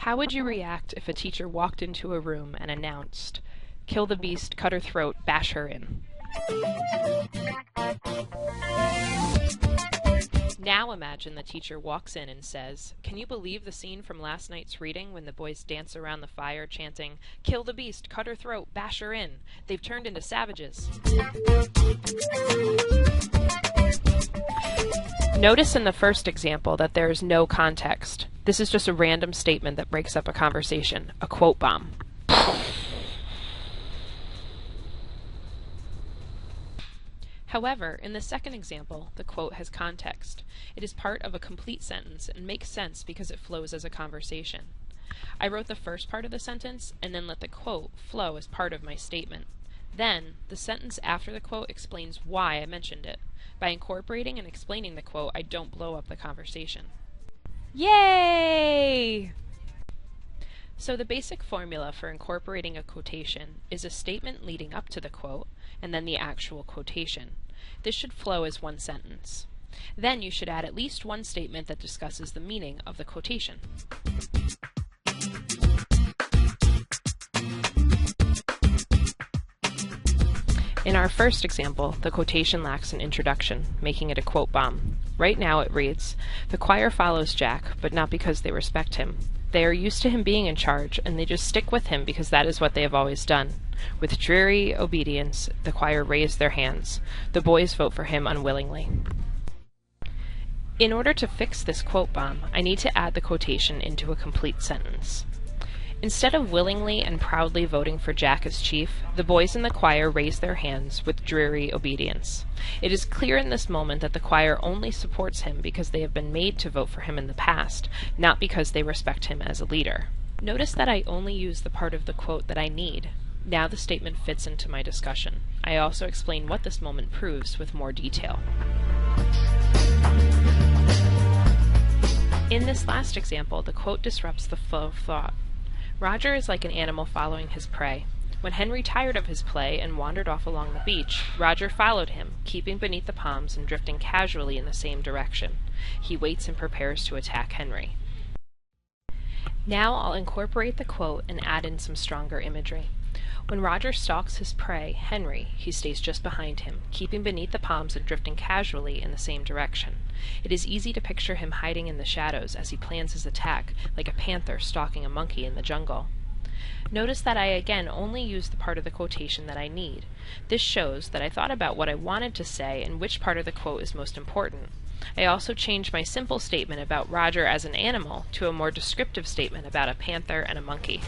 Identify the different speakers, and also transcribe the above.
Speaker 1: How would you react if a teacher walked into a room and announced, "Kill the beast, cut her throat, bash her in"? Now imagine the teacher walks in and says, "Can you believe the scene from last night's reading when the boys dance around the fire chanting, 'Kill the beast, cut her throat, bash her in'? They've turned into savages." Notice in the first example that there is no context. This is just a random statement that breaks up a conversation, a quote bomb. However, in the second example, the quote has context. It is part of a complete sentence and makes sense because it flows as a conversation. I wrote the first part of the sentence and then let the quote flow as part of my statement. Then, the sentence after the quote explains why I mentioned it. By incorporating and explaining the quote, I don't blow up the conversation. Yay! So the basic formula for incorporating a quotation is a statement leading up to the quote, and then the actual quotation. This should flow as one sentence. Then you should add at least one statement that discusses the meaning of the quotation. In our first example, the quotation lacks an introduction, making it a quote bomb. Right now it reads, "The choir follows Jack, but not because they respect him. They are used to him being in charge, and they just stick with him because that is what they have always done. With dreary obedience, the choir raise their hands. The boys vote for him unwillingly." In order to fix this quote bomb, I need to add the quotation into a complete sentence. Instead of willingly and proudly voting for Jack as chief, the boys in the choir raise their hands with dreary obedience. It is clear in this moment that the choir only supports him because they have been made to vote for him in the past, not because they respect him as a leader. Notice that I only use the part of the quote that I need. Now the statement fits into my discussion. I also explain what this moment proves with more detail. In this last example, the quote disrupts the flow of thought. Roger is like an animal following his prey. When Henry tired of his play and wandered off along the beach, Roger followed him, keeping beneath the palms and drifting casually in the same direction. He waits and prepares to attack Henry. Now I'll incorporate the quote and add in some stronger imagery. When Roger stalks his prey, Henry, he stays just behind him, keeping beneath the palms and drifting casually in the same direction. It is easy to picture him hiding in the shadows as he plans his attack, like a panther stalking a monkey in the jungle. Notice that I again only use the part of the quotation that I need. This shows that I thought about what I wanted to say and which part of the quote is most important. I also changed my simple statement about Roger as an animal to a more descriptive statement about a panther and a monkey.